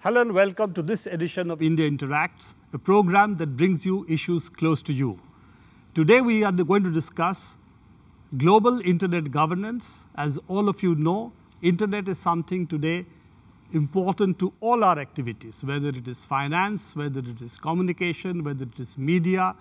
Hello and welcome to this edition of India Interacts, a program that brings you issues close to you. Today we are going to discuss global internet governance. As all of you know, internet is something today important to all our activities, whether it is finance, whether it is communication, whether it is media.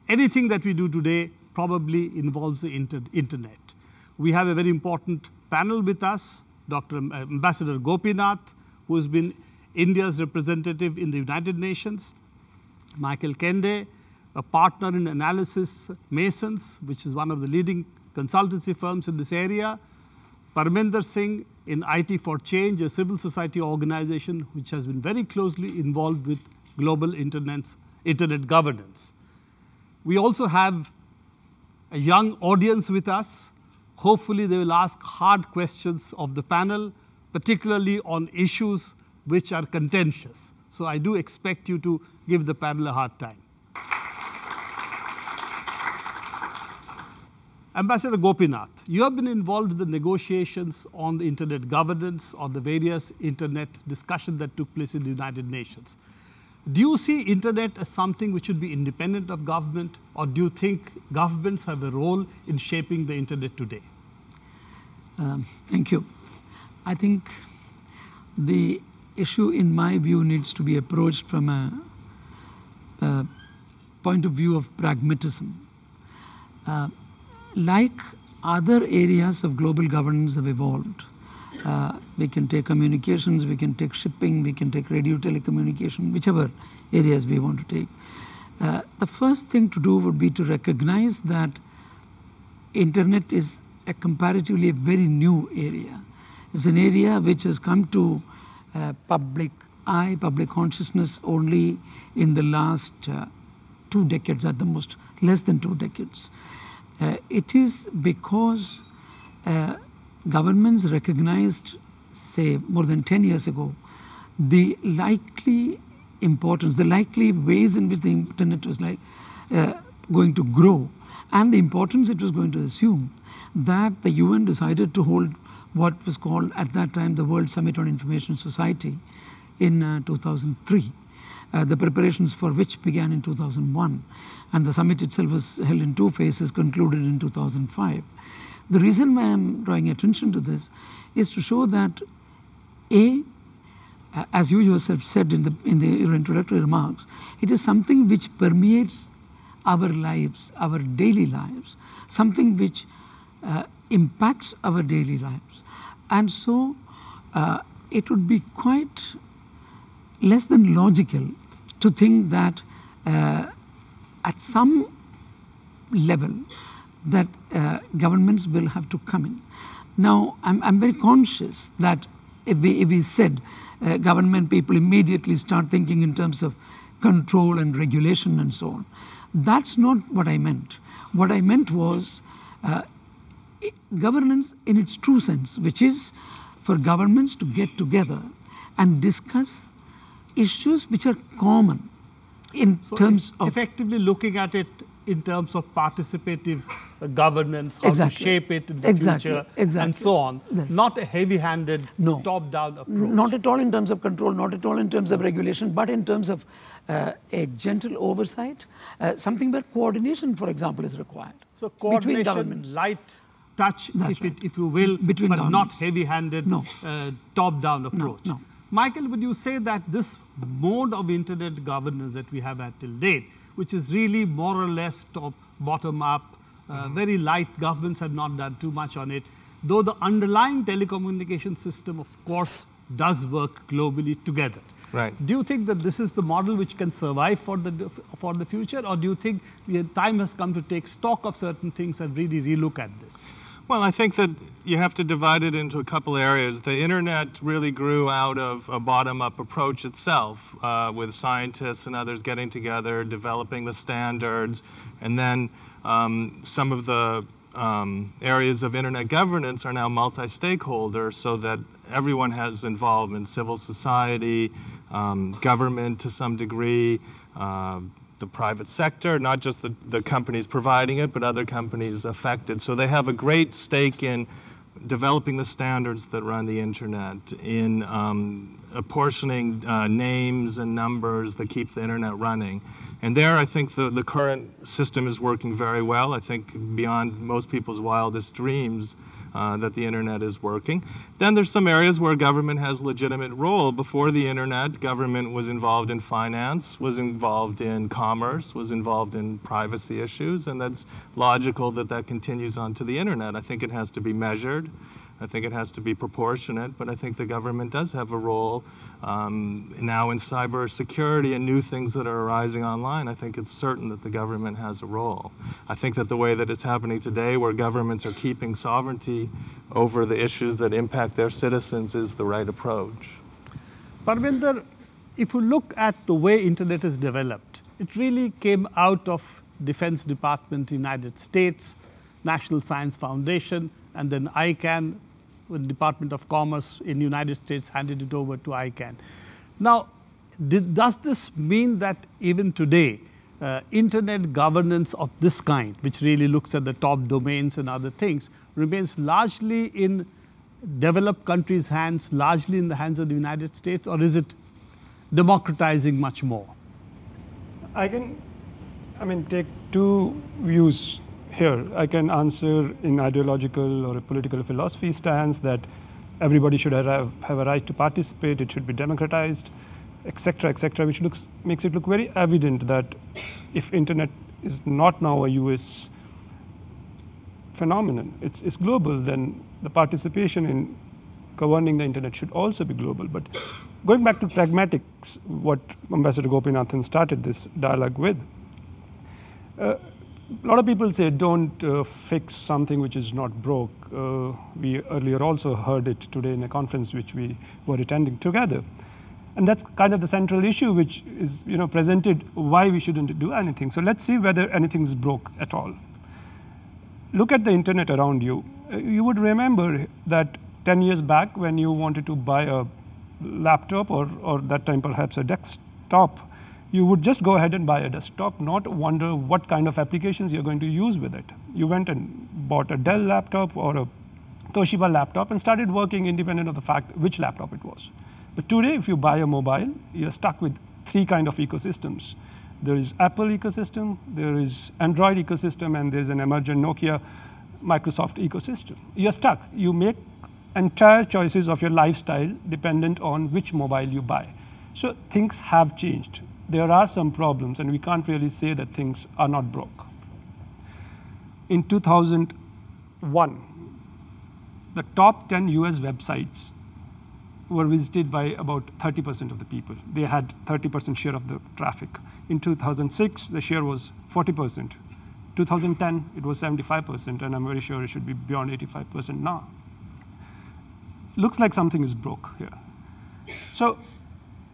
Anything that we do today probably involves the internet. We have a very important panel with us, Dr. Ambassador Gopinath, who has been India's representative in the United Nations, Michael Kende, a partner in Analysis Masons, which is one of the leading consultancy firms in this area, Parminder Singh in IT for Change, a civil society organization which has been very closely involved with global internet governance. We also have a young audience with us. Hopefully they will ask hard questions of the panel, particularly on issues which are contentious. So I do expect you to give the panel a hard time. Ambassador Gopinath, you have been involved in the negotiations on the internet governance, on the various internet discussions that took place in the United Nations. Do you see internet as something which should be independent of government, or do you think governments have a role in shaping the internet today? Thank you. I think the issue, in my view, needs to be approached from a point of view of pragmatism. Like other areas of global governance have evolved, we can take communications, we can take shipping, we can take radio telecommunication, whichever areas we want to take. The first thing to do would be to recognize that internet is a comparatively very new area. It's an area which has come to public eye, public consciousness only in the last 2 decades at the most, less than 2 decades. It is because governments recognized, say, more than 10 years ago, the likely importance, the likely ways in which the internet was going to grow, and the importance it was going to assume, that the UN decided to hold what was called at that time the World Summit on Information Society in 2003. The preparations for which began in 2001, and the summit itself was held in 2 phases, concluded in 2005. The reason why I am drawing attention to this is to show that as you yourself said in your introductory remarks, it is something which permeates our lives, our daily lives, something which impacts our daily lives. And so it would be quite less than logical to think that at some level that governments will have to come in. Now, I'm very conscious that if we said government, people immediately start thinking in terms of control and regulation and so on. That's not what I meant. What I meant was governance in its true sense, which is for governments to get together and discuss issues which are common in terms of... Effectively looking at it in terms of participative governance, how to shape it in the future, and so on. Yes. Not a heavy-handed, top-down approach. Not at all in terms of control, not at all in terms of regulation, but in terms of a gentle oversight, something where coordination, for example, is required. So coordination, light touch, if you will, but not heavy-handed, top-down approach. No. Michael, would you say that this mode of internet governance that we have had till date, which is really more or less bottom-up, very light, governments have not done too much on it, though the underlying telecommunication system, of course, does work globally together. Right. Do you think that this is the model which can survive for the future, or do you think time has come to take stock of certain things and really relook at this? Well, I think that you have to divide it into a couple areas. The internet really grew out of a bottom-up approach itself, with scientists and others getting together, developing the standards, and then some of the areas of internet governance are now multi-stakeholder, so that everyone has involvement, civil society, government to some degree, the private sector, not just the companies providing it, but other companies affected. So they have a great stake in developing the standards that run the internet, in apportioning names and numbers that keep the internet running. And there, I think the current system is working very well. I think beyond most people's wildest dreams that the internet is working. Then there's some areas where government has a legitimate role. Before the internet, government was involved in finance, was involved in commerce, was involved in privacy issues, and that's logical that that continues onto the internet. I think it has to be measured. I think it has to be proportionate, but I think the government does have a role now in cybersecurity and new things that are arising online. I think it's certain that the government has a role. I think that the way that it's happening today, where governments are keeping sovereignty over the issues that impact their citizens, is the right approach. Parminder, if you look at the way internet is developed, it really came out of Defense Department, United States, National Science Foundation, and then ICANN, the Department of Commerce in the United States handed it over to ICANN. Now, does this mean that even today, internet governance of this kind, which really looks at the top domains and other things, remains largely in developed countries' hands, largely in the hands of the United States, or is it democratizing much more? I can take two views here. I can answer in ideological or a political philosophy stance that everybody should have a right to participate, it should be democratized, etc., etc., which makes it look very evident that if internet is not now a US phenomenon, it's global, then the participation in governing the internet should also be global. But going back to pragmatics, what Ambassador Gopinathan started this dialogue with, a lot of people say don't fix something which is not broke. We earlier also heard it today in a conference which we were attending together. And that's kind of the central issue which is presented, why we shouldn't do anything. So let's see whether anything is broke at all. Look at the internet around you. You would remember that 10 years back when you wanted to buy a laptop or that time perhaps a desktop, you would just go ahead and buy a desktop, not wonder what kind of applications you're going to use with it. You went and bought a Dell laptop or a Toshiba laptop and started working independent of the fact which laptop it was. But today, if you buy a mobile, you're stuck with three kind of ecosystems. There is Apple ecosystem, there is Android ecosystem, and there's an emergent Nokia Microsoft ecosystem. You're stuck. You make entire choices of your lifestyle dependent on which mobile you buy. So things have changed. There are some problems, and we can't really say that things are not broke. In 2001, the top 10 US websites were visited by about 30% of the people. They had 30% share of the traffic. In 2006, the share was 40%. 2010, it was 75%, and I'm very sure it should be beyond 85% now. Looks like something is broke here. So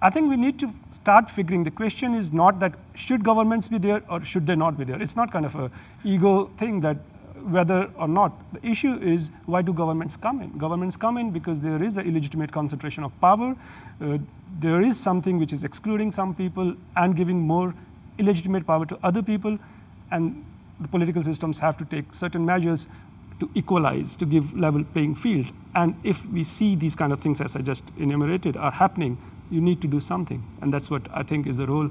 I think we need to start figuring. The question is not that should governments be there or should they not be there. It's not kind of an ego thing that whether or not. The issue is, why do governments come in? Governments come in because there is an illegitimate concentration of power. There is something which is excluding some people and giving more illegitimate power to other people. And the political systems have to take certain measures to equalize, to give level playing field. And if we see these kind of things, as I just enumerated, are happening, you need to do something. And that's what I think is the role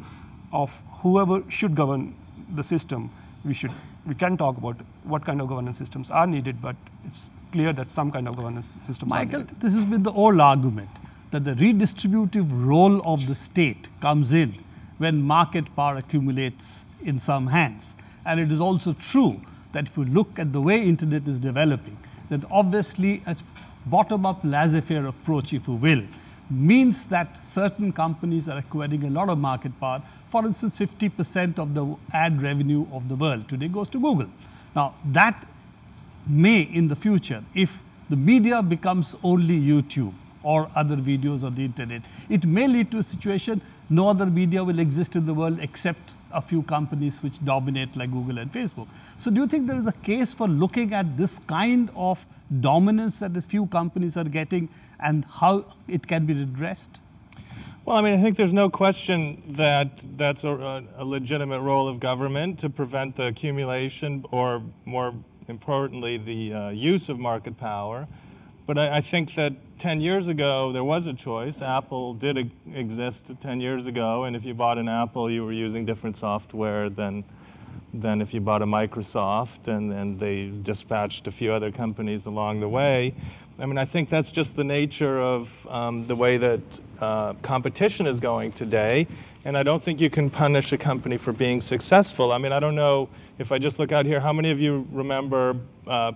of whoever should govern the system. We can talk about what kind of governance systems are needed, but it's clear that some kind of governance systems are needed. Michael, this has been the old argument that the redistributive role of the state comes in when market power accumulates in some hands. And it is also true that if you look at the way internet is developing, that obviously a bottom-up laissez-faire approach, if you will, means that certain companies are acquiring a lot of market power. For instance, 50% of the ad revenue of the world today goes to Google. Now, that may in the future, if the media becomes only YouTube or other videos on the internet, it may lead to a situation no other media will exist in the world except a few companies which dominate like Google and Facebook. So do you think there is a case for looking at this kind of dominance that a few companies are getting and how it can be redressed? Well, I think there's no question that that's a legitimate role of government to prevent the accumulation or, more importantly, the use of market power. But I think that 10 years ago, there was a choice. Apple did exist 10 years ago, and if you bought an Apple, you were using different software than if you bought a Microsoft, and they dispatched a few other companies along the way. I mean, I think that's just the nature of the way that competition is going today, and I don't think you can punish a company for being successful. I mean, I don't know, if I just look out here, how many of you remember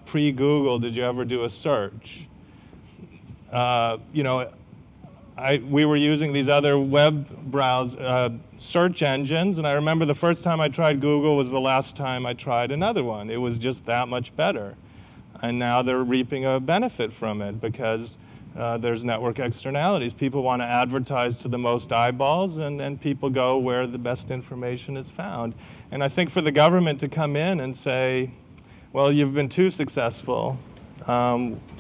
pre-Google, did you ever do a search? You know, we were using these other web search engines, and I remember the first time I tried Google was the last time I tried another one. It was just that much better. And now they're reaping a benefit from it because there's network externalities. People want to advertise to the most eyeballs, and people go where the best information is found. And I think for the government to come in and say, well, you've been too successful,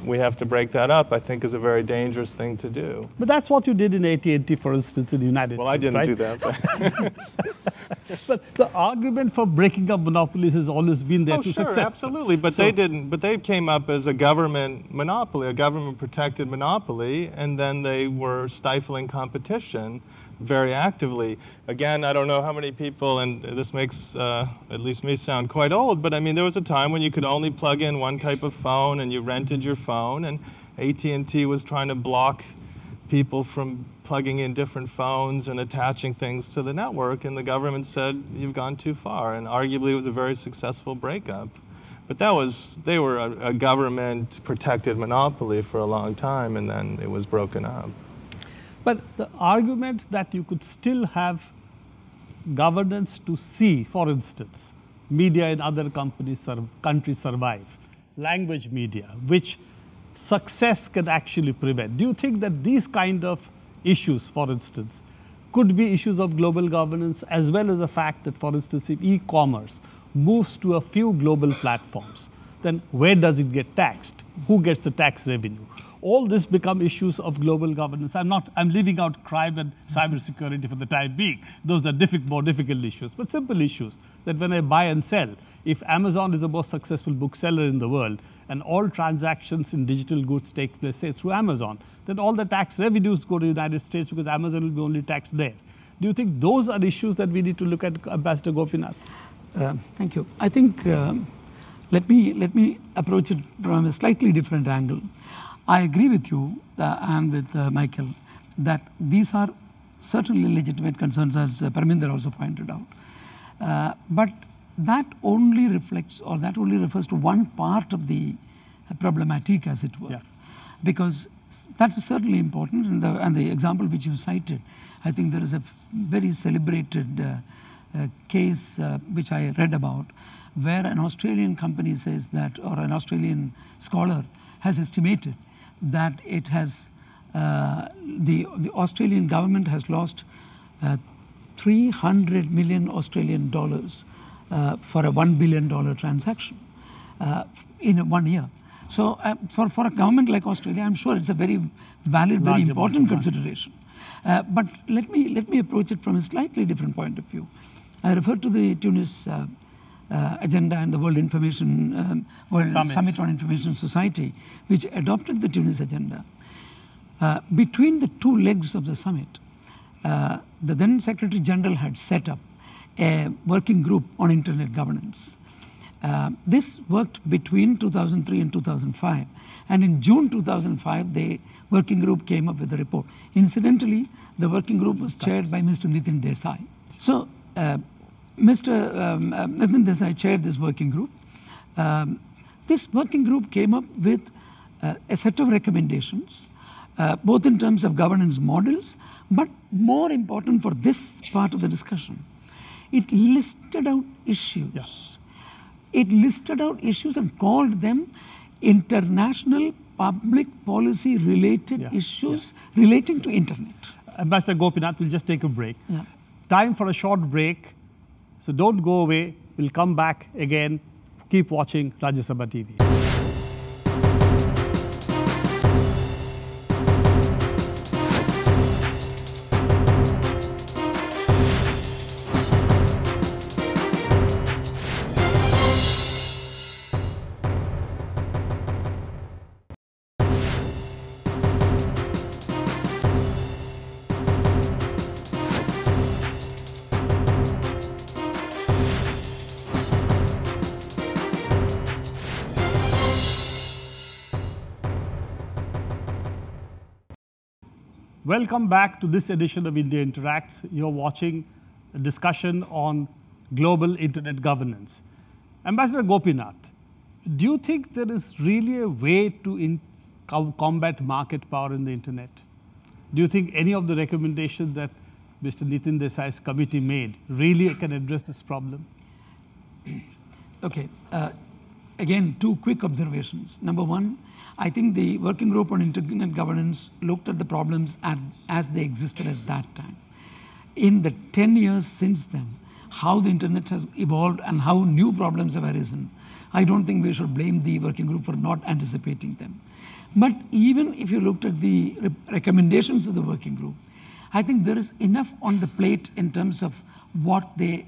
we have to break that up, I think is a very dangerous thing to do. But that's what you did in AT&T, for instance, in the United States, well, I didn't right? do that. But the argument for breaking up monopolies has always been there Oh, to sure, success. absolutely. But they didn't. But they came up as a government monopoly, a government-protected monopoly, and then they were stifling competition very actively. Again, I don't know how many people, and this makes at least me sound quite old, but I mean, there was a time when you could only plug in one type of phone, and you rented your phone, and AT&T was trying to block people from plugging in different phones and attaching things to the network, and the government said, you've gone too far, and arguably it was a very successful breakup. But they were a government-protected monopoly for a long time, and then it was broken up. But the argument that you could still have governance to see, for instance, media in other countries survive, language media, which success can actually prevent. Do you think that these kind of issues, for instance, could be issues of global governance, as well as the fact that, for instance, if e-commerce moves to a few global platforms, then where does it get taxed? Who gets the tax revenue? All this become issues of global governance. I'm leaving out crime and cybersecurity for the time being. Those are more difficult issues, but simple issues that when I buy and sell, if Amazon is the most successful bookseller in the world and all transactions in digital goods take place, say, through Amazon, then all the tax revenues go to the United States because Amazon will be only taxed there. Do you think those are issues that we need to look at, Ambassador Gopinath? Thank you. I think let me approach it from a slightly different angle. I agree with you and with Michael that these are certainly legitimate concerns, as Parminder also pointed out. But that only reflects, or that only refers to one part of the problematic, as it were. Yeah. Because that's certainly important, and the example which you cited, I think there is a very celebrated case which I read about, where an Australian company says that, or an Australian scholar has estimated that it has, the Australian government has lost 300 million Australian dollars for a $1 billion transaction in 1 year. So for a government like Australia, I'm sure it's a very valid, very important consideration. But let me approach it from a slightly different point of view. I refer to the Tunis agenda and the World Summit on Information Society, which adopted the Tunis agenda. Between the two legs of the summit, the then Secretary General had set up a working group on internet governance. This worked between 2003 and 2005. And in June 2005, the working group came up with a report. Incidentally, the working group was chaired by Mr. Nitin Desai. So, Mr. Nitin Desai chaired this working group. This working group came up with a set of recommendations, both in terms of governance models, but more important for this part of the discussion, it listed out issues. Yeah. It listed out issues and called them international public policy related issues relating to internet. Ambassador Gopinath, we'll just take a break. Yeah. Time for a short break. So don't go away. We'll come back again. Keep watching Rajya Sabha TV. Welcome back to this edition of India Interacts. You're watching a discussion on global internet governance. Ambassador Gopinath, do you think there is really a way to combat market power in the internet? Do you think any of the recommendations that Mr. Nitin Desai's committee made really can address this problem? Okay. Again, two quick observations. Number one, I think the Working Group on Internet Governance looked at the problems as they existed at that time. In the 10 years since then, how the internet has evolved and how new problems have arisen, I don't think we should blame the Working Group for not anticipating them. But even if you looked at the recommendations of the Working Group, I think there is enough on the plate in terms of what they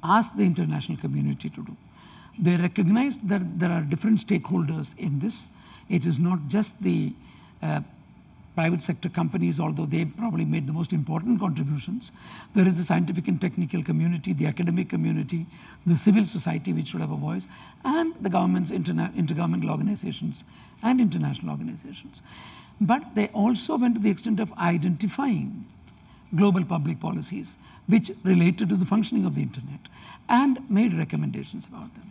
asked the international community to do. They recognized that there are different stakeholders in this. It is not just the private sector companies, although they probably made the most important contributions. There is the scientific and technical community, the academic community, the civil society, which should have a voice, and the government's intergovernmental organizations and international organizations. But they also went to the extent of identifying global public policies which related to the functioning of the internet and made recommendations about them.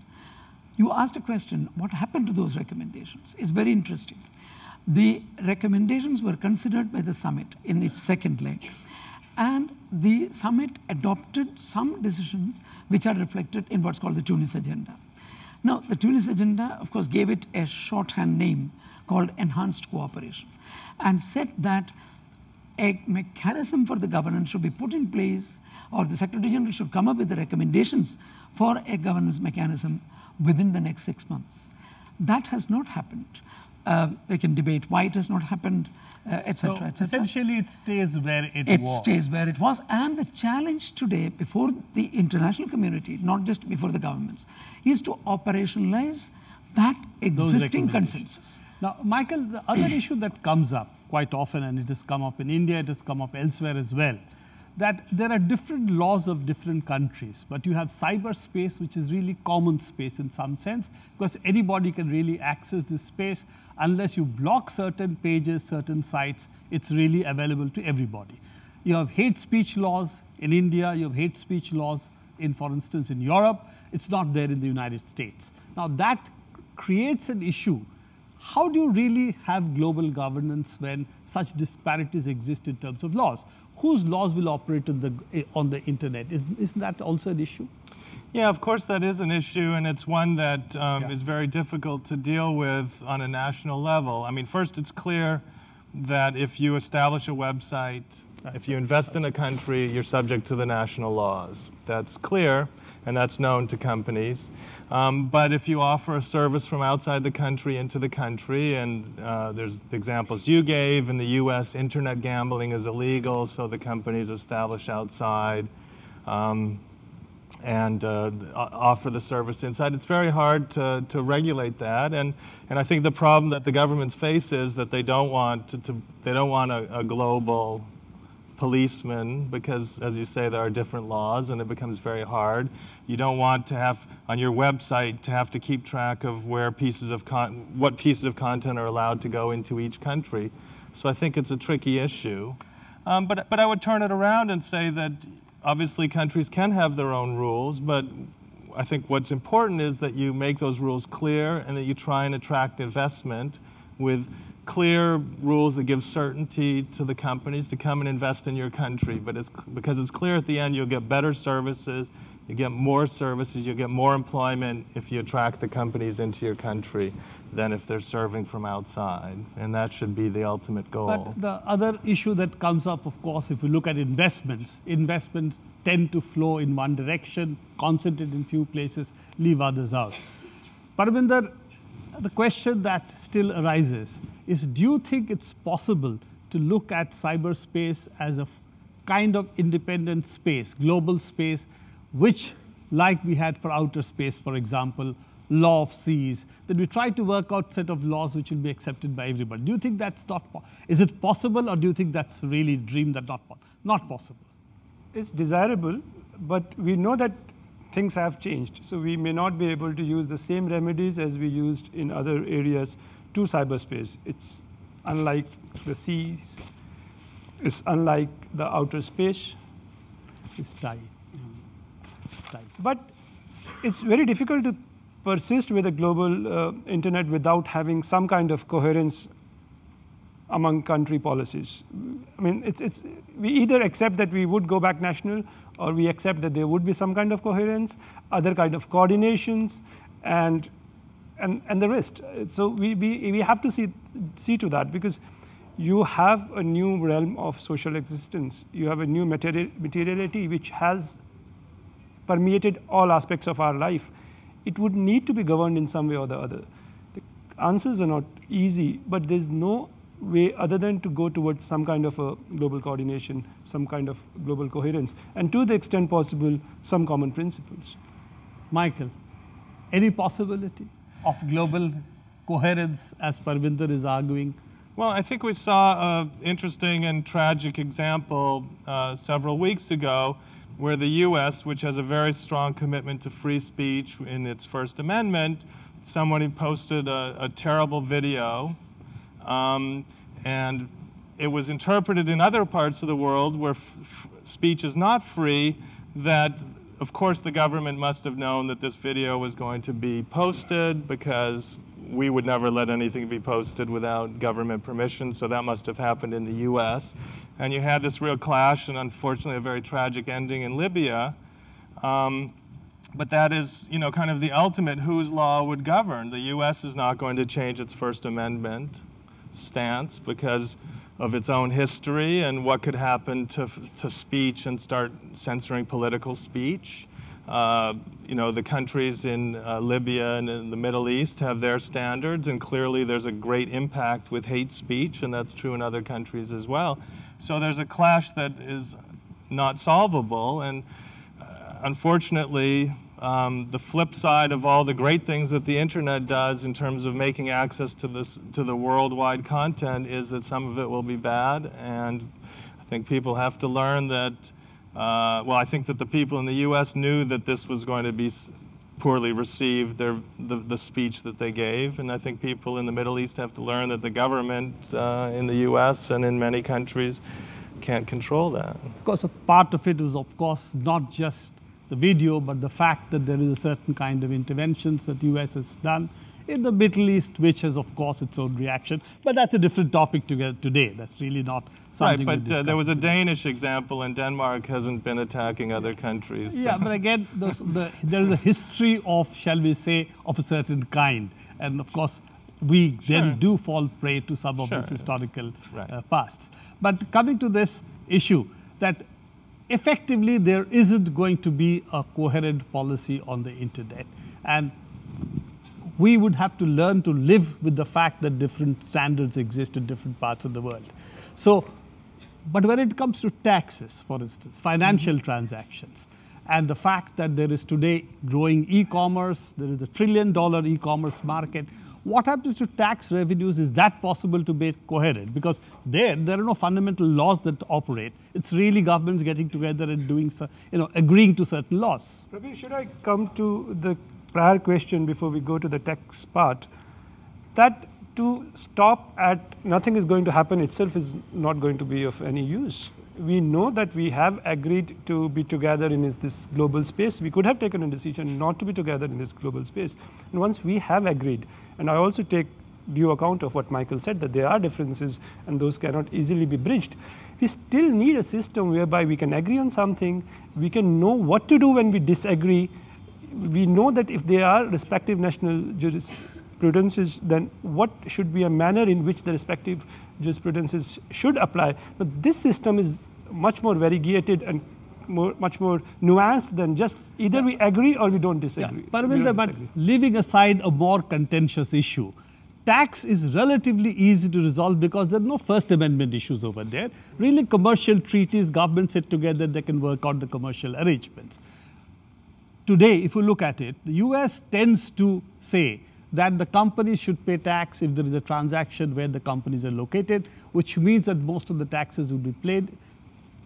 You asked a question, what happened to those recommendations? It's very interesting. The recommendations were considered by the summit in its second leg, and the summit adopted some decisions which are reflected in what's called the Tunis Agenda. Now, the Tunis Agenda, of course, gave it a shorthand name called Enhanced Cooperation, and said that a mechanism for the governance should be put in place, or the Secretary General should come up with the recommendations for a governance mechanism within the next 6 months. That has not happened. We can debate why it has not happened, etc. So et cetera. essentially, it stays where it was. It stays where it was. And the challenge today before the international community, not just before the governments, is to operationalize that existing consensus. Now, Michael, the other issue that comes up quite often, and it has come up in India, it has come up elsewhere as well, that there are different laws of different countries, but you have cyberspace, which is really common space in some sense, because anybody can really access this space. Unless you block certain pages, certain sites, it's really available to everybody. You have hate speech laws in India, you have hate speech laws in, for instance, in Europe. It's not there in the United States. Now that creates an issue. How do you really have global governance when such disparities exist in terms of laws? Whose laws will operate on the internet? Isn't that also an issue? Yeah, of course that is an issue, and it's one that is very difficult to deal with on a national level. I mean, first it's clear that if you establish a website, if you invest in a country, you're subject to the national laws. That's clear, and that's known to companies. But if you offer a service from outside the country into the country, and there's the examples you gave, in the US, internet gambling is illegal, so the companies establish outside and offer the service inside. It's very hard to regulate that, and I think the problem that the governments face is that they don't want a global policeman, because, as you say, there are different laws and it becomes very hard. You don't want to have on your website to have to keep track of where what pieces of content are allowed to go into each country. So I think it's a tricky issue. But I would turn it around and say that obviously countries can have their own rules, but I think what's important is that you make those rules clear and that you try and attract investment with clear rules that give certainty to the companies to come and invest in your country. But because it's clear at the end, you'll get better services, you get more services, you'll get more employment if you attract the companies into your country than if they're serving from outside. And that should be the ultimate goal. But the other issue that comes up, of course, if you look at investments tend to flow in one direction, concentrate in few places, leave others out. Parminder, the question that still arises is, do you think it's possible to look at cyberspace as a kind of independent space, global space, which, like we had for outer space, for example, law of seas, that we try to work out a set of laws which will be accepted by everybody? Do you think that's is it possible, or do you think that's really a dream that not possible? It's desirable, but we know that things have changed. So we may not be able to use the same remedies as we used in other areas to cyberspace. It's unlike the seas, is unlike the outer space. It's tight. Tight. But it's very difficult to persist with a global internet without having some kind of coherence among country policies. I mean, we either accept that we would go back national, or we accept that there would be some kind of coherence, other kind of coordinations, and the rest. So we have to see to that, because you have a new realm of social existence. You have a new materiality which has permeated all aspects of our life. It would need to be governed in some way or the other. The answers are not easy, but there's no way other than to go towards some kind of a global coordination, some kind of global coherence, and to the extent possible, some common principles. Michael, any possibility of global coherence as Parminder is arguing? Well, I think we saw an interesting and tragic example several weeks ago where the U.S., which has a very strong commitment to free speech in its First Amendment, somebody posted a terrible video, and it was interpreted in other parts of the world where speech is not free, that of course the government must have known that this video was going to be posted, because we would never let anything be posted without government permission, so that must have happened in the U.S. And you had this real clash, and unfortunately a very tragic ending in Libya. But that is, kind of the ultimate whose law would govern. The U.S. is not going to change its First Amendment stance because of its own history and what could happen to speech and start censoring political speech. The countries in Libya and in the Middle East have their standards, and clearly there's a great impact with hate speech, and that's true in other countries as well. So there's a clash that is not solvable, and unfortunately, the flip side of all the great things that the internet does in terms of making access to the worldwide content is that some of it will be bad, and I think people have to learn that. I think that the people in the U.S. knew that this was going to be poorly received, the speech that they gave, and I think people in the Middle East have to learn that the government in the U.S. and in many countries can't control that. Of course, a part of it was, of course, not just the video, but the fact that there is a certain kind of interventions that the U.S. has done in the Middle East, which has, of course, its own reaction. But that's a different topic today. That's really not something right, but there was a today. Danish example, and Denmark hasn't been attacking other countries. Yeah, but again, there is a history of, shall we say, of a certain kind. And of course, we then do fall prey to some of these historical pasts. But coming to this issue, that effectively there isn't going to be a coherent policy on the internet. And we would have to learn to live with the fact that different standards exist in different parts of the world. So, but when it comes to taxes, for instance, financial transactions, and the fact that there is today growing e-commerce, there is a $1 trillion e-commerce market, what happens to tax revenues? Is that possible to be coherent? Because there are no fundamental laws that operate. It's really governments getting together and doing, agreeing to certain laws. Prabir, should I come to the prior question before we go to the tax part? That to stop at nothing is going to happen itself is not going to be of any use. We know that we have agreed to be together in this global space. We could have taken a decision not to be together in this global space. And once we have agreed, and I also take due account of what Michael said, that there are differences and those cannot easily be bridged, we still need a system whereby we can agree on something, we can know what to do when we disagree. We know that if there are respective national jurisprudences, then what should be a manner in which the respective jurisprudences should apply. But this system is much more variegated and much more nuanced than just either we agree or we don't disagree. Yeah. But leaving aside a more contentious issue, tax is relatively easy to resolve because there are no First Amendment issues over there. Really commercial treaties, governments sit together, they can work out the commercial arrangements. Today, if you look at it, the US tends to say that the companies should pay tax if there is a transaction where the companies are located, which means that most of the taxes will be paid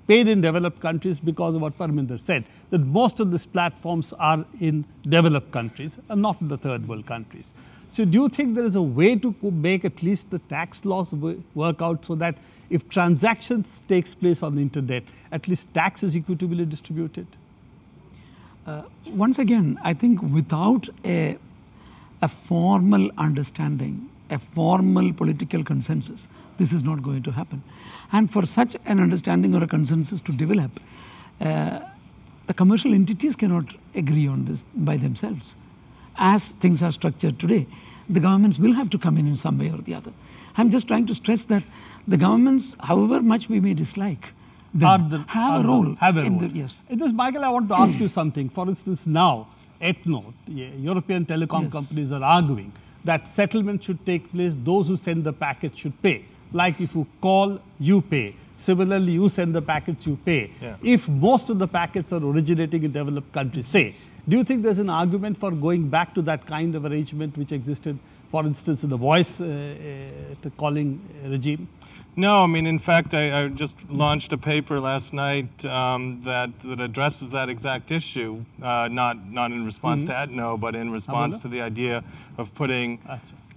paid in developed countries because of what Parminder said, that most of these platforms are in developed countries and not in the third world countries. So do you think there is a way to make at least the tax laws work out so that if transactions takes place on the internet, at least tax is equitably distributed? Once again, I think without a formal understanding, a formal political consensus, this is not going to happen. And for such an understanding or a consensus to develop, the commercial entities cannot agree on this by themselves. As things are structured today, the governments will have to come in some way or the other. I'm just trying to stress that the governments, however much we may dislike them, have a role. Yes. In this, Michael, I want to ask you something. For instance, now, ETNO, European telecom companies are arguing that settlement should take place, those who send the packet should pay. Like if you call, you pay. Similarly, you send the packets, you pay. Yeah. If most of the packets are originating in developed countries, say, do you think there's an argument for going back to that kind of arrangement which existed, for instance, in the voice calling regime? No, I mean, in fact, I just launched a paper last night that addresses that exact issue, not in response to ETNO, but in response to the idea of putting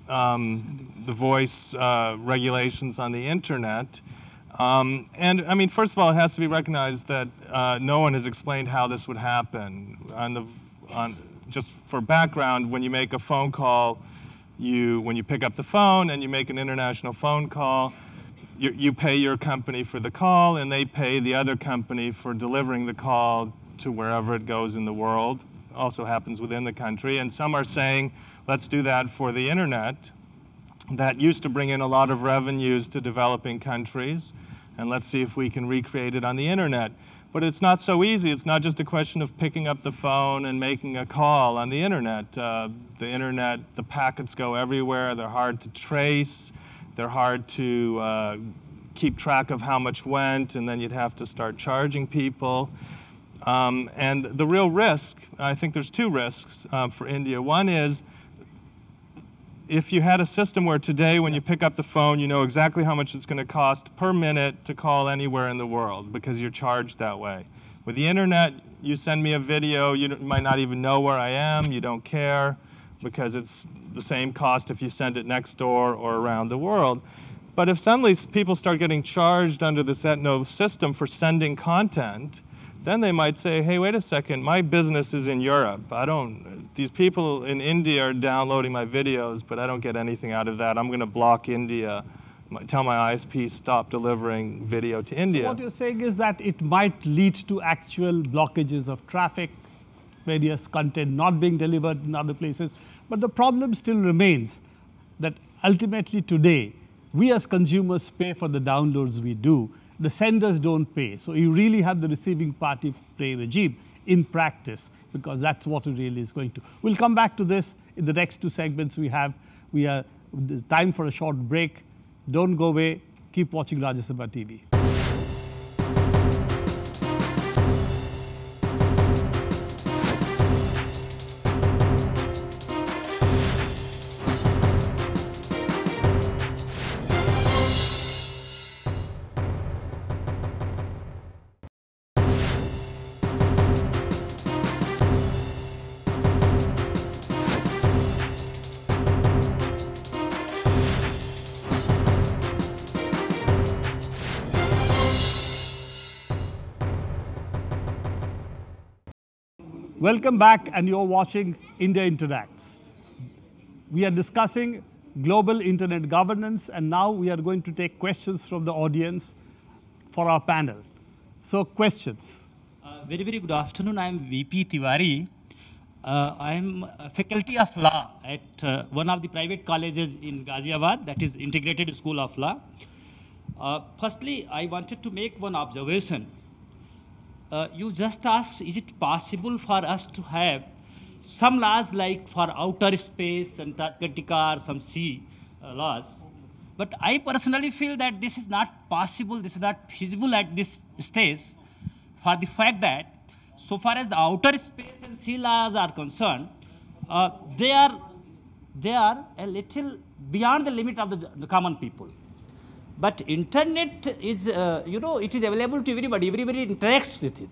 the voice regulations on the internet. And I mean, first of all, it has to be recognized that no one has explained how this would happen. Just for background, when you make a phone call, when you pick up the phone and you make an international phone call, you pay your company for the call, and they pay the other company for delivering the call to wherever it goes in the world. Also happens within the country. And some are saying, let's do that for the internet. That used to bring in a lot of revenues to developing countries, and let's see if we can recreate it on the internet. But it's not so easy. It's not just a question of picking up the phone and making a call on the internet. The packets go everywhere. They're hard to trace. They're hard to keep track of how much went, and then you'd have to start charging people. And the real risk, I think there's two risks for India. One is, if you had a system where today when you pick up the phone, you know exactly how much it's going to cost per minute to call anywhere in the world because you're charged that way. With the internet, you send me a video, you might not even know where I am, you don't care because it's the same cost if you send it next door or around the world. But if suddenly people start getting charged under this ETNO system for sending content, then they might say, hey, wait a second, my business is in Europe. These people in India are downloading my videos, but I don't get anything out of that. I'm going to block India, tell my ISP stop delivering video to India. So what you're saying is that it might lead to actual blockages of traffic, various content not being delivered in other places. But the problem still remains that ultimately today, we as consumers pay for the downloads we do. The senders don't pay. So you really have the receiving party pay regime in practice, because that's what it really is going to. We'll come back to this in the next two segments we have. We are time for a short break. Don't go away. Keep watching Rajya Sabha TV. Welcome back, and you're watching India Interacts. We are discussing global internet governance, and now we are going to take questions from the audience for our panel. So, questions. Very, very good afternoon. I am VP Tiwari. I am a faculty of law at one of the private colleges in Ghaziabad, that is Integrated School of Law. Firstly, I wanted to make one observation. You just asked, is it possible for us to have some laws like for outer space, Antarctica, or some sea laws? But I personally feel that this is not possible, this is not feasible at this stage, for the fact that so far as the outer space and sea laws are concerned, they are a little beyond the limit of the common people. But internet is, it is available to everybody. Everybody interacts with it.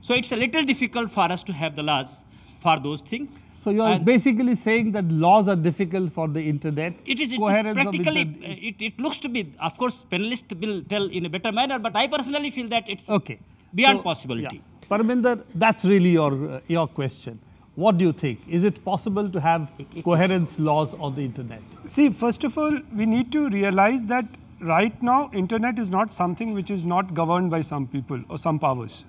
So it's a little difficult for us to have the laws for those things. So you are basically saying that laws are difficult for the internet. It is practically, it looks to be, of course, panelists will tell in a better manner, but I personally feel that it's beyond possibility. Yeah. Parminder, that's really your question. What do you think? Is it possible to have coherence laws on the internet? See, first of all, we need to realize that right now, internet is not something which is not governed by some people or some powers.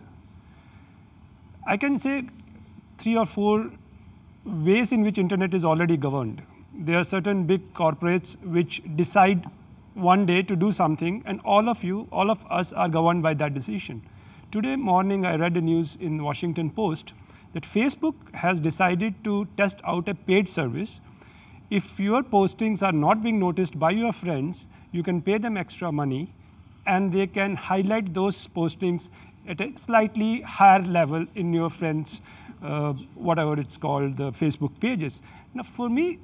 I can say 3 or 4 ways in which internet is already governed. There are certain big corporates which decide one day to do something, and all of us are governed by that decision. Today morning, I read the news in Washington Post that Facebook has decided to test out a paid service. If your postings are not being noticed by your friends, you can pay them extra money, and they can highlight those postings at a slightly higher level in your friends' whatever it's called, the Facebook pages. Now, for me,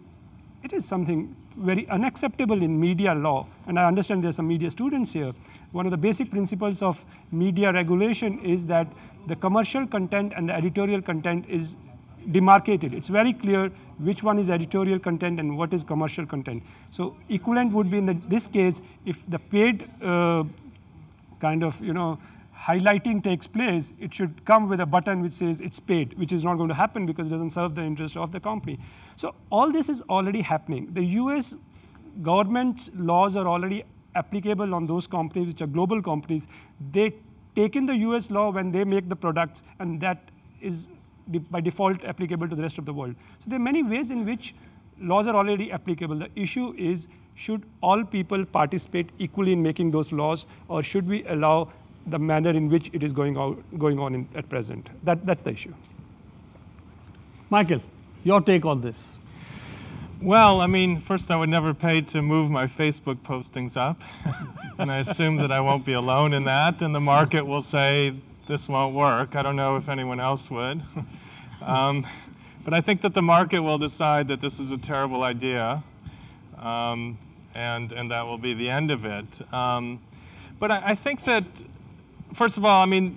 it is something very unacceptable in media law, and I understand there are some media students here. One of the basic principles of media regulation is that the commercial content and the editorial content is demarcated. It's very clear which one is editorial content and what is commercial content. So equivalent would be in this case, if the paid highlighting takes place, it should come with a button which says it's paid, which is not going to happen because it doesn't serve the interest of the company. So all this is already happening. The US government's laws are already applicable on those companies which are global companies. They take in the US law when they make the products, and that is by default applicable to the rest of the world. So there are many ways in which laws are already applicable. The issue is, should all people participate equally in making those laws, or should we allow the manner in which it is going on at present? That's the issue. Michael, your take on this. Well, I mean, first I would never pay to move my Facebook postings up. And I assume that I won't be alone in that, and the market will say this won't work. I don't know if anyone else would. But I think that the market will decide that this is a terrible idea, and that will be the end of it. But I think that, first of all, I mean,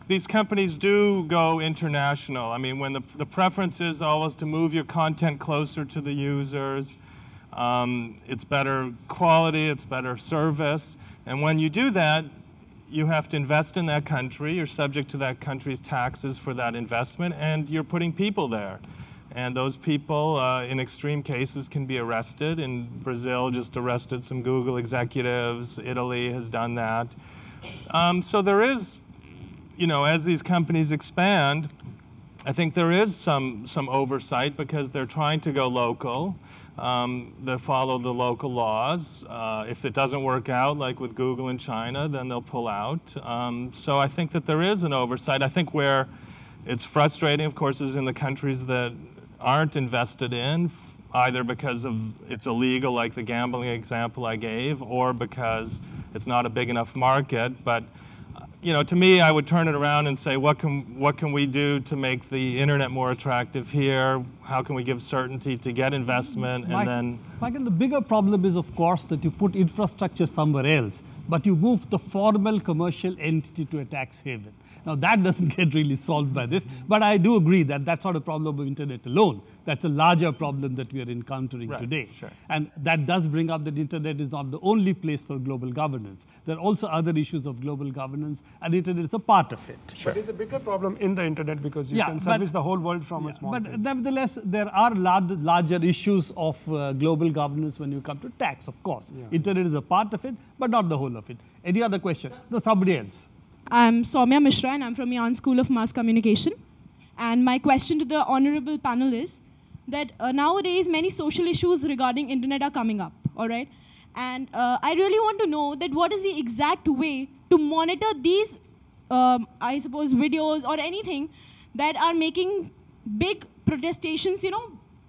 these companies do go international. I mean, when the preference is always to move your content closer to the users, it's better quality, it's better service. And when you do that, you have to invest in that country. You're subject to that country's taxes for that investment, and you're putting people there. And those people, in extreme cases, can be arrested. In Brazil, just arrested some Google executives. Italy has done that. So there is, as these companies expand, I think there is some oversight because they're trying to go local. They follow the local laws. If it doesn't work out, like with Google in China, then they'll pull out. So I think that there is an oversight. I think where it's frustrating, of course, is in the countries that aren't invested in, either because it's illegal, like the gambling example I gave, or because it's not a big enough market. But to me, I would turn it around and say, what can we do to make the internet more attractive here? How can we give certainty to get investment? Michael, the bigger problem is, of course, that you put infrastructure somewhere else, but you move the formal commercial entity to a tax haven. Now, that doesn't get really solved by this, but I do agree that that's not a problem of internet alone. That's a larger problem that we are encountering today. Sure. And that does bring up that internet is not the only place for global governance. There are also other issues of global governance, and internet is a part of it. Sure. But it's a bigger problem in the internet because you can service the whole world from a small place. But nevertheless, there are larger issues of global governance when you come to tax, of course. Yeah. Internet is a part of it, but not the whole of it. Any other question? No, somebody else. I'm Soumya Mishra, and I'm from Yarn School of Mass Communication. And my question to the honorable panel is that nowadays many social issues regarding internet are coming up, all right? And I really want to know that what is the exact way to monitor these, I suppose, videos or anything that are making big protestations,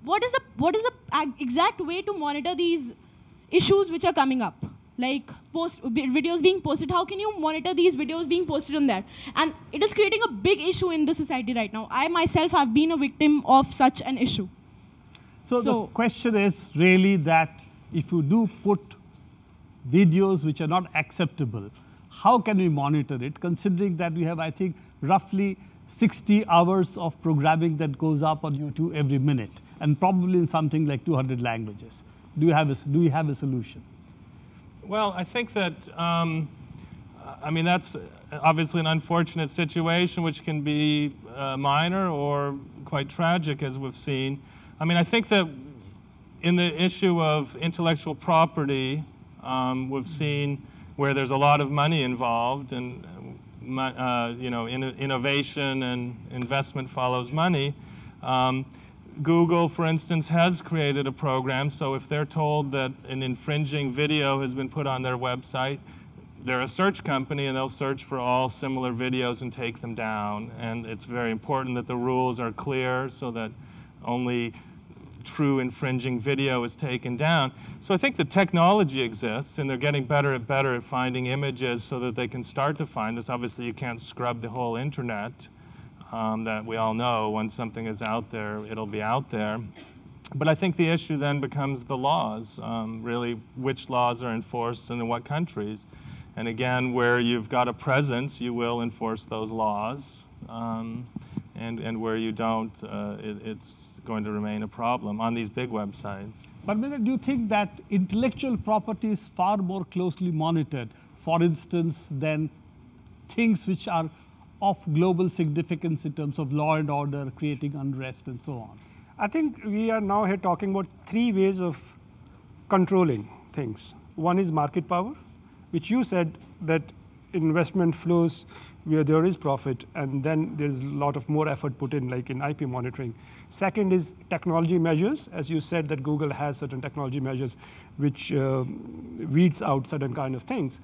what is the exact way to monitor these issues which are coming up? Like videos being posted, how can you monitor these videos being posted on that? And it is creating a big issue in the society right now. I myself have been a victim of such an issue. So the question is really that if you do put videos which are not acceptable, how can we monitor it, considering that we have, I think, roughly 60 hours of programming that goes up on YouTube every minute, and probably in something like 200 languages? Do you have a solution? Well, I think that, I mean, that's obviously an unfortunate situation which can be minor or quite tragic, as we've seen. I mean, I think that in the issue of intellectual property, we've seen where there's a lot of money involved, and you know, innovation and investment follows money. Google, for instance, has created a program, so if they're told that an infringing video has been put on their website, they're a search company and they'll search for all similar videos and take them down. And it's very important that the rules are clear so that only true infringing video is taken down. So I think the technology exists, and they're getting better at finding images so that they can start to find this. Obviously, you can't scrub the whole internet. That we all know once something is out there, it'll be out there. But I think the issue then becomes the laws, really which laws are enforced and in what countries. And again, where you've got a presence, you will enforce those laws. And where you don't, it's going to remain a problem on these big websites. But do you think that intellectual property is far more closely monitored, for instance, than things which are of global significance in terms of law and order, creating unrest, and so on? I think we are now here talking about three ways of controlling things. One is market power, which you said that investment flows where there is profit, and then there's a lot of more effort put in, like in IP monitoring. Second is technology measures. As you said, that Google has certain technology measures which weeds out certain kind of things.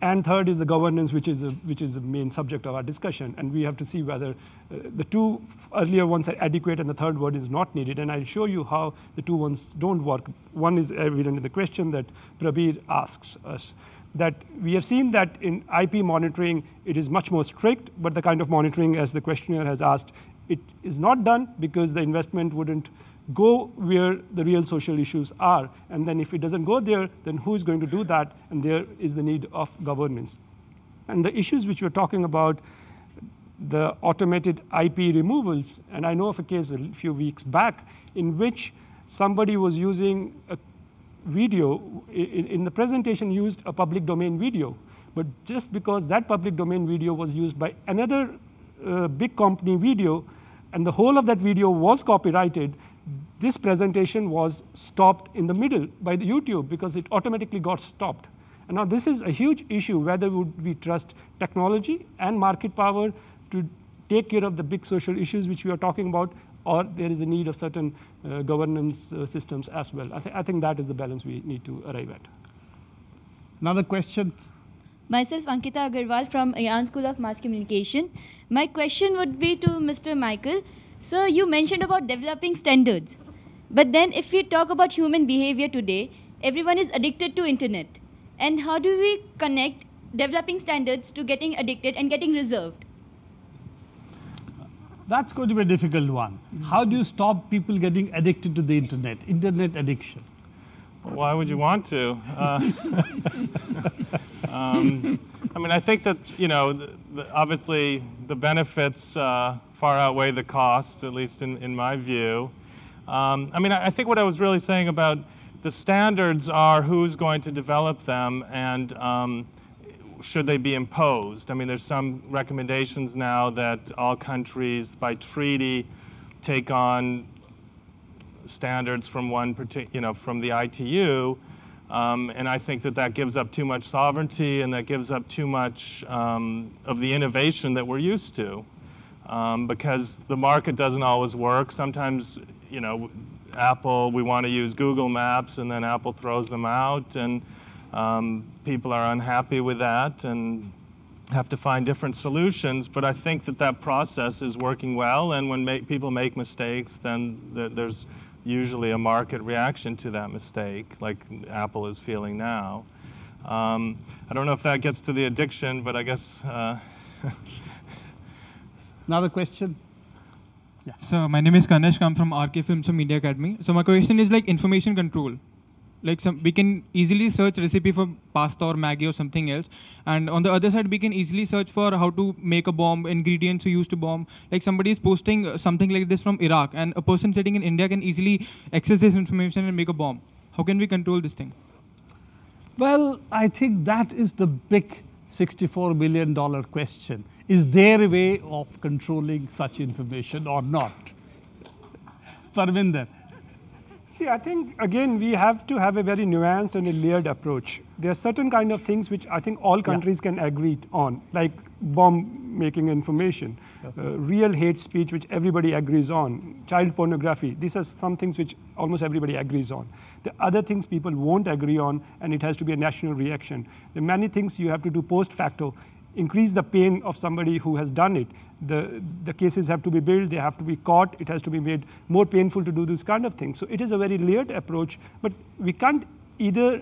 And third is the governance, which is the main subject of our discussion. And we have to see whether the two earlier ones are adequate and the third one is not needed. And I'll show you how the two ones don't work. One is evident in the question that Prabir asks us, that we have seen that in IP monitoring, it is much more strict, but the kind of monitoring, as the questioner has asked, it is not done because the investment wouldn't go where the real social issues are. And then if it doesn't go there, then who is going to do that? And there is the need of governance. And the issues which we're talking about, the automated IP removals, and I know of a case a few weeks back in which somebody was using a video, in the presentation used a public domain video, but just because that public domain video was used by another big company video, and the whole of that video was copyrighted, this presentation was stopped in the middle by the YouTube because it automatically got stopped. And now this is a huge issue, whether would we trust technology and market power to take care of the big social issues which we are talking about, or there is a need of certain governance systems as well. I think that is the balance we need to arrive at. Another question? Myself, Ankita Agarwal from Ayan School of Mass Communication. My question would be to Mr. Michael. Sir, you mentioned about developing standards. But then if we talk about human behavior today, everyone is addicted to internet. And how do we connect developing standards to getting addicted and getting reserved? That's going to be a difficult one. How do you stop people getting addicted to the internet addiction? Why would you want to? I mean, I think that, you know, obviously the benefits far outweigh the costs, at least in my view. I mean, I think what I was really saying about the standards are who's going to develop them and should they be imposed. I mean, there's some recommendations now that all countries by treaty take on standards from from the ITU, and I think that gives up too much sovereignty and that gives up too much of the innovation that we're used to, because the market doesn't always work. Sometimes, you know, Apple, we want to use Google Maps, and then Apple throws them out, and people are unhappy with that and have to find different solutions. But I think that process is working well, and when people make mistakes, then there's usually a market reaction to that mistake, like Apple is feeling now. I don't know if that gets to the addiction, but I guess... Another question? Yeah. So my name is Kanesh, I'm from RK Films and Media Academy. So my question is like information control. like we can easily search recipe for pasta or Maggi or something else, and on the other side we can easily search for how to make a bomb, ingredients to use to bomb. Like somebody is posting something like this from Iraq, and a person sitting in India can easily access this information and make a bomb. How can we control this thing? Well, I think that is the big $64 billion question. Is there a way of controlling such information or not? Parminder. See, I think, again, we have to have a very nuanced and a layered approach. There are certain kind of things which I think all countries can agree on, like bomb-making information, real hate speech which everybody agrees on, child pornography. These are some things which almost everybody agrees on. The other things people won't agree on, and it has to be a national reaction. There are many things you have to do post facto, increase the pain of somebody who has done it. The cases have to be built, they have to be caught, it has to be made more painful to do this kind of thing. So it is a very layered approach, but we can't either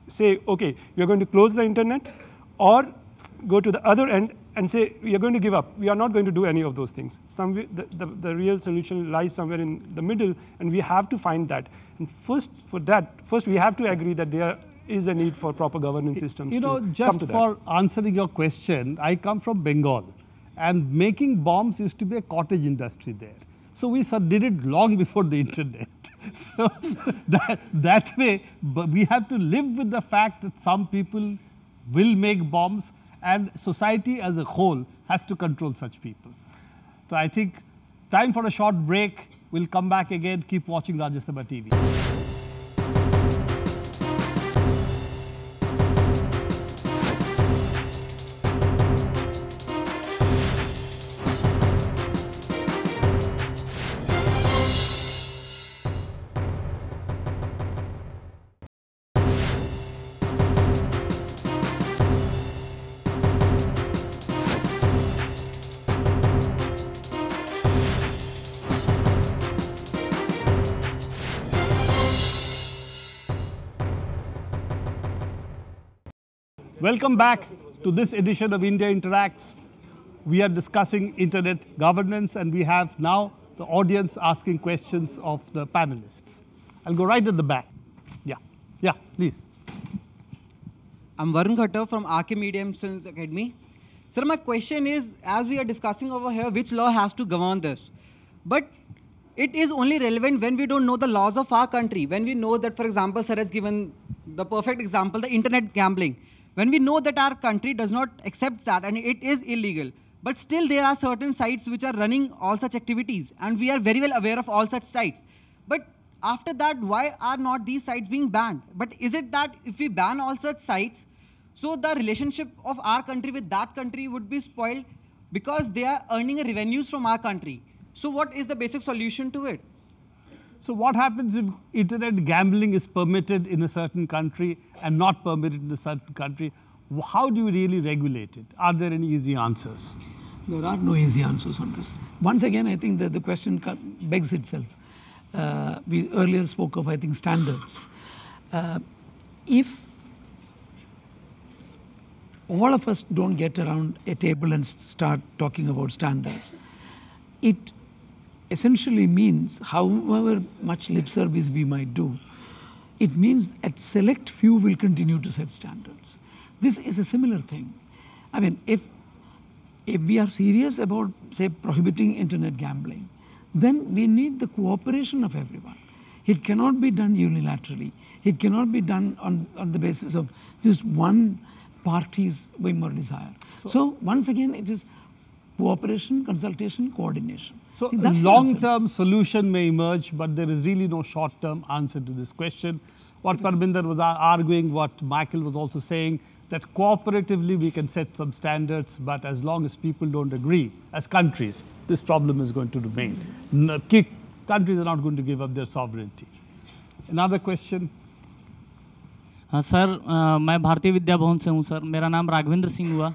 say, okay, we are going to close the internet, or go to the other end and say, we are going to give up. We are not going to do any of those things. The real solution lies somewhere in the middle, and we have to find that. And first we have to agree that there is a need for proper governance systems. You know, just for answering your question, I come from Bengal, and making bombs used to be a cottage industry there. So we did it long before the internet. So that way, but we have to live with the fact that some people will make bombs, and society as a whole has to control such people. So I think time for a short break. We'll come back again. Keep watching Rajya Sabha TV. Welcome back to this edition of India Interacts. We are discussing internet governance, and we have now the audience asking questions of the panelists. I'll go right at the back. Yeah, please. I'm Varun Khattar from RK Media and Films Academy. Sir, my question is, as we are discussing over here, which law has to govern this? But it is only relevant when we don't know the laws of our country. When we know that, for example, sir has given the perfect example, the internet gambling. When we know that our country does not accept that and it is illegal, but still there are certain sites which are running all such activities, and we are very well aware of all such sites. But after that, why are not these sites being banned? But is it that if we ban all such sites, so the relationship of our country with that country would be spoiled because they are earning revenues from our country? So what is the basic solution to it? So what happens if internet gambling is permitted in a certain country and not permitted in a certain country? How do you really regulate it? Are there any easy answers? There are no easy answers on this. Once again, I think that the question begs itself. We earlier spoke of, I think, standards. If all of us don't get around a table and start talking about standards, it essentially means, however much lip service we might do, it means that select few will continue to set standards. This is a similar thing. I mean, if we are serious about, say, prohibiting internet gambling, then we need the cooperation of everyone. It cannot be done unilaterally. It cannot be done on the basis of just one party's whim or desire. So once again, it is cooperation, consultation, coordination. So a long-term solution may emerge, but there is really no short-term answer to this question. What Parminder was arguing, what Michael was also saying, that cooperatively we can set some standards, but as long as people don't agree, as countries, this problem is going to remain. Countries are not going to give up their sovereignty. Another question? Sir मैं भारतीय विद्या भवन से हूँ sir. मेरा नाम राघवेंद्र सिंह हुआ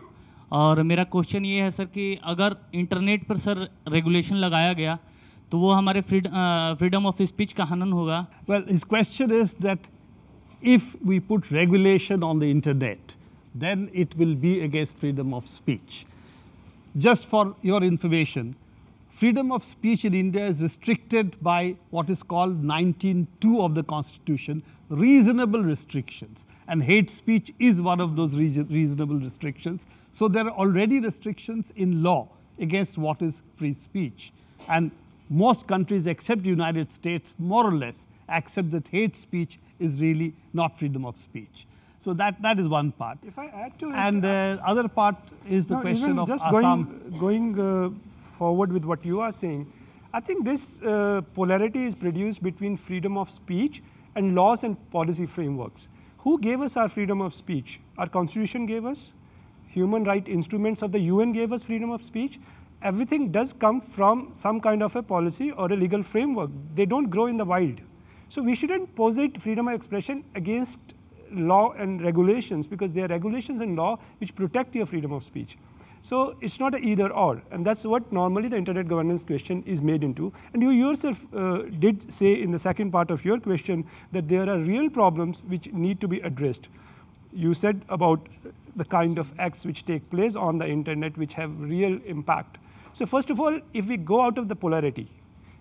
और मेरा question ये है सर कि अगर इंटरनेट पर सर रेगुलेशन लगाया गया तो वो हमारे फ्रीडम ऑफ स्पीच का हनन होगा. Well, his question is that if we put regulation on the internet, then it will be against freedom of speech. Just for your information, freedom of speech in India is restricted by what is called 19(2) of the Constitution, reasonable restrictions. And hate speech is one of those reasonable restrictions. So there are already restrictions in law against what is free speech. And most countries except the United States more or less accept that hate speech is really not freedom of speech. So that is one part. If I add to it, and other part is the question of just Assam. going forward with what you are saying, I think this polarity is produced between freedom of speech and laws and policy frameworks. Who gave us our freedom of speech? Our constitution gave us. Human rights instruments of the UN gave us freedom of speech. Everything does come from some kind of a policy or a legal framework. They don't grow in the wild. So we shouldn't posit freedom of expression against law and regulations, because there are regulations and law which protect your freedom of speech. So it's not an either or, and that's what normally the internet governance question is made into. And you yourself did say in the second part of your question that there are real problems which need to be addressed. You said about the kind of acts which take place on the internet which have real impact. So first of all, if we go out of the polarity,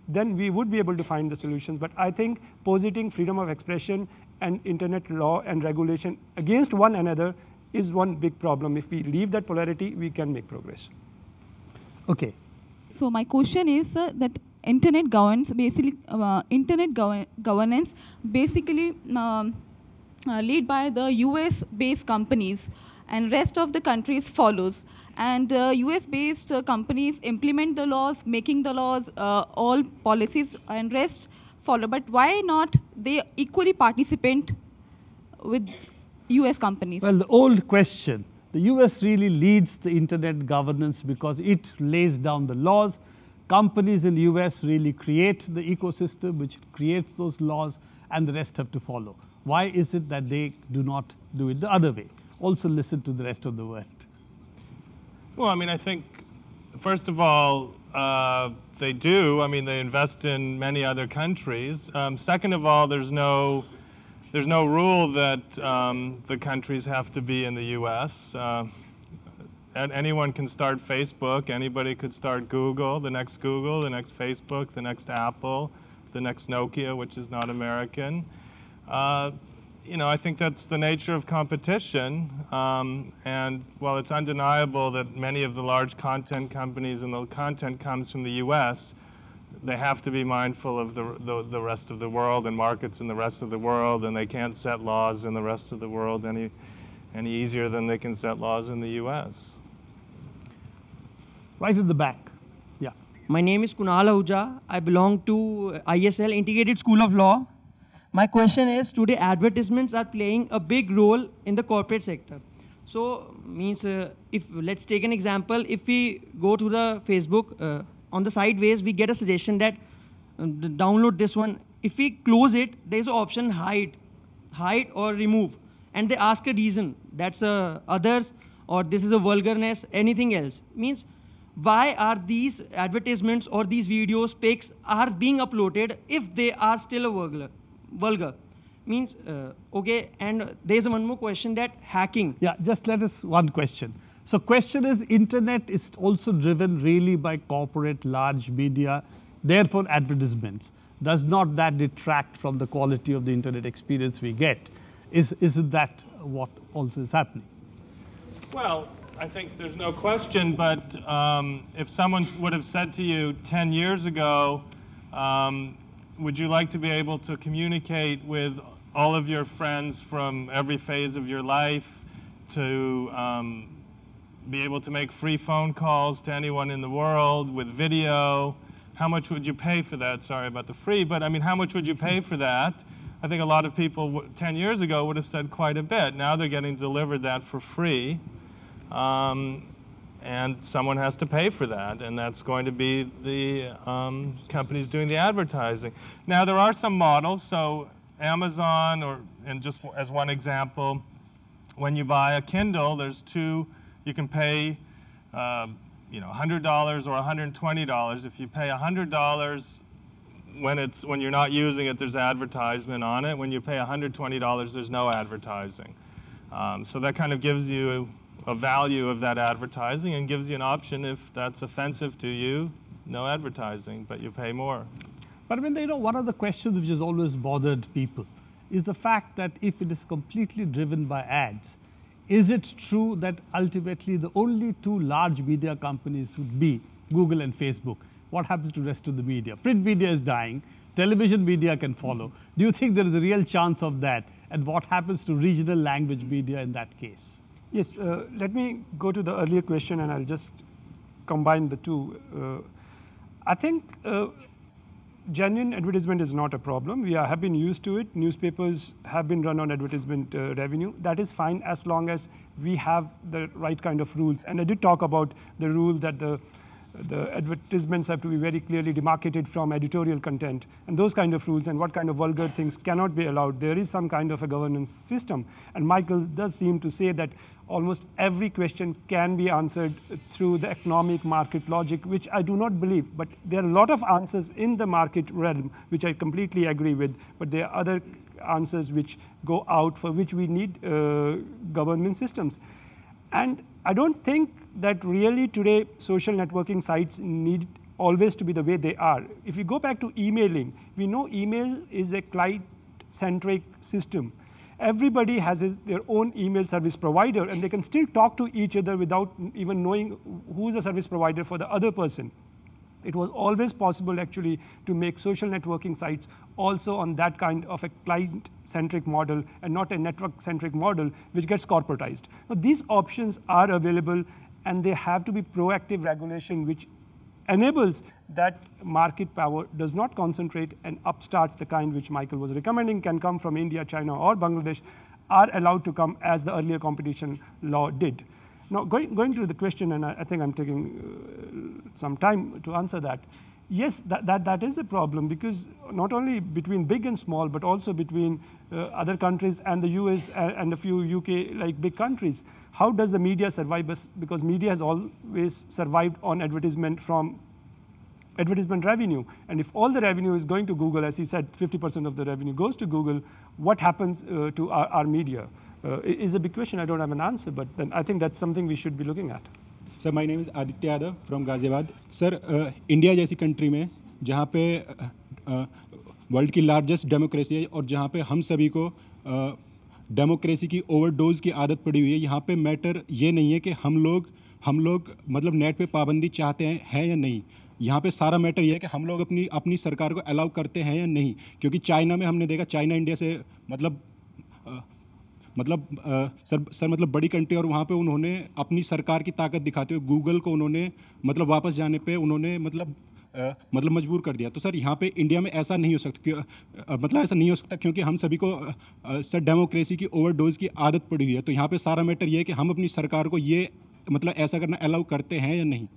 then we would be able to find the solutions. But I think positing freedom of expression and internet law and regulation against one another is one big problem. If we leave that polarity, we can make progress. Okay. So my question is that internet governance basically governance basically led by the US-based companies, and rest of the countries follows. And US-based companies implement the laws, making the laws, all policies, and rest follow. But why not they equally participate with US companies? Well, the old question, the US really leads the internet governance because it lays down the laws. Companies in the US really create the ecosystem which creates those laws, and the rest have to follow. Why is it that they do not do it the other way? Also listen to the rest of the world. Well, I mean, I think, first of all, they do. I mean, they invest in many other countries. Second of all, there's no rule that the countries have to be in the US. Anyone can start Facebook. Anybody could start Google, the next Facebook, the next Apple, the next Nokia, which is not American. You know, I think that's the nature of competition. And while it's undeniable that many of the large content companies and the content comes from the US, they have to be mindful of the rest of the world and markets in the rest of the world, and they can't set laws in the rest of the world any easier than they can set laws in the US. Right at the back. Yeah. My name is Kunal Ahuja. I belong to ISL, Integrated School of Law. My question is, today advertisements are playing a big role in the corporate sector. So, means if let's take an example, if we go to the Facebook, on the sideways, we get a suggestion that download this one. If we close it, there's an option hide or remove. And they ask a reason, that's others, or this is a vulgarness, anything else. Means, why are these advertisements or these videos, pics are being uploaded if they are still a vulgar? Means, okay, and there's one more question, that hacking. Yeah, just let us one question. So question is, internet is also driven really by corporate large media, therefore advertisements. Does not that detract from the quality of the internet experience we get? Isn't that what also is happening? Well, I think there's no question, but if someone would have said to you 10 years ago, would you like to be able to communicate with all of your friends from every phase of your life, to be able to make free phone calls to anyone in the world with video? How much would you pay for that? Sorry about the free, but I mean, how much would you pay for that? I think a lot of people 10 years ago would have said quite a bit. Now they're getting delivered that for free. And someone has to pay for that, and that's going to be the companies doing the advertising. Now, there are some models. So Amazon, and just as one example, when you buy a Kindle, there's two. You can pay, $100 or $120. If you pay $100 when you're not using it, there's advertisement on it. When you pay $120, there's no advertising. So that kind of gives you a value of that advertising and gives you an option. If that's offensive to you, no advertising, but you pay more. But I mean, you know, one of the questions which has always bothered people is the fact that if it is completely driven by ads, is it true that ultimately the only two large media companies would be Google and Facebook? What happens to the rest of the media? Print media is dying. Television media can follow. Do you think there is a real chance of that? And what happens to regional language media in that case? Yes, let me go to the earlier question and I'll just combine the two. I think genuine advertisement is not a problem. We have been used to it. Newspapers have been run on advertisement revenue. That is fine as long as we have the right kind of rules. And I did talk about the rule that the advertisements have to be very clearly demarcated from editorial content and those kind of rules and what kind of vulgar things cannot be allowed. There is some kind of a governance system. And Michael does seem to say that almost every question can be answered through the economic market logic, which I do not believe. But there are a lot of answers in the market realm, which I completely agree with. But there are other answers which go out for which we need governance systems. And I don't think that really today social networking sites need always to be the way they are. If you go back to emailing, we know email is a client-centric system. Everybody has their own email service provider, and they can still talk to each other without even knowing who's the service provider for the other person. It was always possible, actually, to make social networking sites also on that kind of a client-centric model and not a network-centric model, which gets corporatized. Now, these options are available, and they have to be proactive regulation, which enables that market power does not concentrate and upstarts the kind which Michael was recommending can come from India, China, or Bangladesh are allowed to come as the earlier competition law did. Now, going to the question, and I think I'm taking some time to answer that. Yes, that is a problem because not only between big and small, but also between other countries and the US and a few UK like big countries. How does the media survive? Because media has always survived on advertisement from advertisement revenue. And if all the revenue is going to Google, as he said, 50% of the revenue goes to Google, what happens to our media? Is a big question. I don't have an answer, but then I think that's something we should be looking at. Sir, my name is Aditya Yadav from Ghaziabad. Sir, India जैसी country में जहाँ पे world की largest democracy है और जहाँ पे हम सभी को डेमोक्रेसी की ओवरडोज की आदत पड़ी हुई है, यहाँ पे मैटर ये नहीं है कि हम लोग मतलब नेट पे पाबंदी चाहते हैं या नहीं. यहाँ पे सारा मैटर ये है कि हम लोग अपनी सरकार को अलाउ करते हैं या नहीं. क्योंकि चाइना में हमने देखा, चाइना इंडिया से सर मतलब बड़ी कंट्री, और वहाँ पे उन्होंने अपनी सरकार की ताकत दिखाते हुए गूगल को उन्होंने मतलब वापस जाने पे उन्होंने मतलब मजबूर कर दिया. तो सर यहाँ पे इंडिया में ऐसा नहीं हो सकता, मतलब ऐसा नहीं हो सकता क्योंकि हम सभी को सर डेमोक्रेसी की ओवरडोज की आदत पड़ी हुई है. तो यहाँ पे सारा मैटर ये है कि हम अपनी सरकार को ये मतलब ऐसा करना अलाउ करते हैं या नहीं.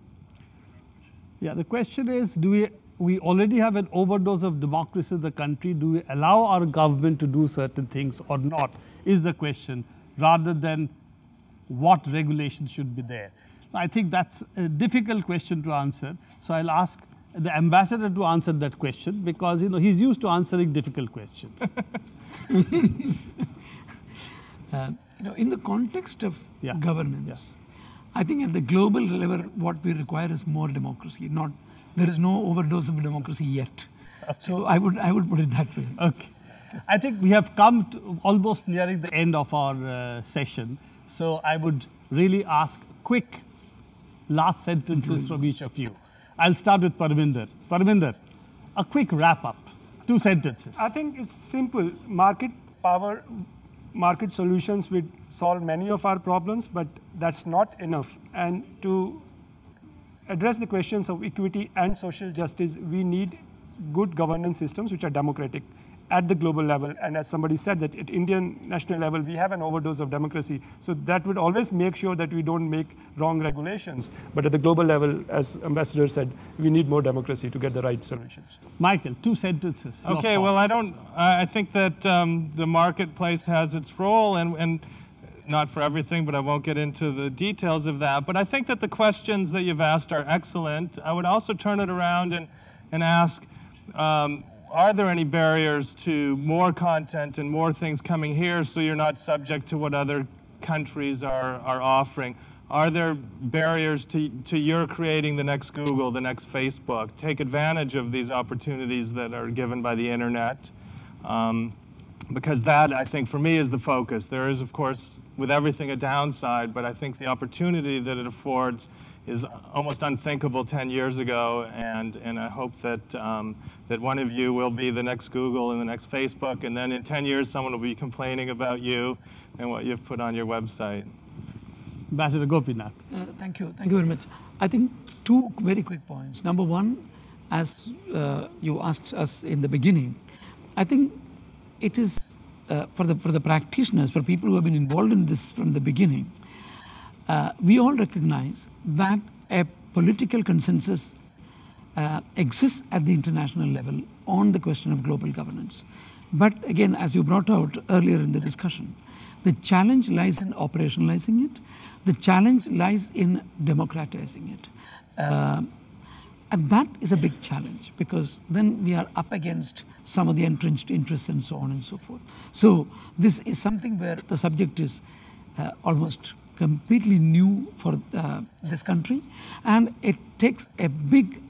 Yeah, the question is, do we already have an overdose of democracy in the country? Do we allow our government to do certain things or not, is the question, rather than what regulations should be there. I think that's a difficult question to answer. So I'll ask the ambassador to answer that question because he's used to answering difficult questions. In the context of governance, I think at the global level, what we require is more democracy. There is no overdose of democracy yet. Okay. So I would put it that way. Okay. I think we have come to almost nearing the end of our session. So I would really ask quick last sentences from each of you. I'll start with Parminder. Parminder, a quick wrap up, 2 sentences. I think it's simple. Market power, market solutions would solve many of our problems, but that's not enough. And to address the questions of equity and social justice, we need good governance systems which are democratic at the global level. And as somebody said, that at Indian national level, we have an overdose of democracy. So that would always make sure that we don't make wrong regulations. But at the global level, as Ambassador said, we need more democracy to get the right solutions. Michael, 2 sentences. Okay, well, I think that the marketplace has its role, and not for everything, but I won't get into the details of that. But I think that the questions that you've asked are excellent. I would also turn it around and ask, are there any barriers to more content and more things coming here so you're not subject to what other countries are offering? Are there barriers to your creating the next Google, the next Facebook? Take advantage of these opportunities that are given by the internet. Because that, I think, for me, is the focus. There is, of course, with everything a downside, but I think the opportunity that it affords is almost unthinkable 10 years ago, and I hope that, that one of you will be the next Google and the next Facebook, and then in 10 years someone will be complaining about you and what you've put on your website. Ambassador Gopinath. Thank you very much. I think two very quick points. Number one, as you asked us in the beginning, I think it is for the practitioners, for people who have been involved in this from the beginning, we all recognize that a political consensus exists at the international level on the question of global governance. But again, as you brought out earlier in the discussion, the challenge lies in operationalizing it. The challenge lies in democratizing it. And that is a big challenge, because then we are up against some of the entrenched interests and so on and so forth. So this is something where the subject is almost completely new for this country, and it takes a big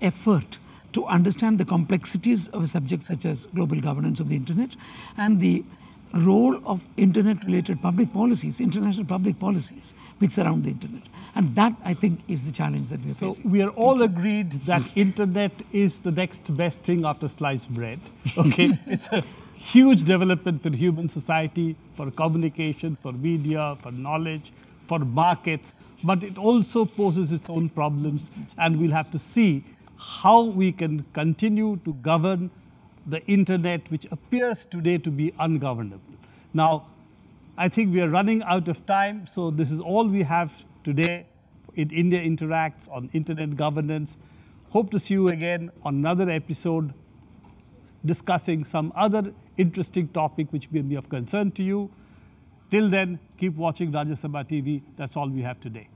effort to understand the complexities of a subject such as global governance of the internet and the role of internet-related public policies, international public policies, which surround the internet. And that, I think, is the challenge that we are facing. So we are all agreed that internet is the next best thing after sliced bread. Okay, it's a huge development for human society, for communication, for media, for knowledge, for markets, but it also poses its own problems, and we'll have to see how we can continue to govern the internet, which appears today to be ungovernable. Now, I think we are running out of time, so this is all we have today in India Interacts on internet governance. Hope to see you again on another episode discussing some other interesting topic which may be of concern to you. Till then, keep watching Rajya Sabha TV. That's all we have today.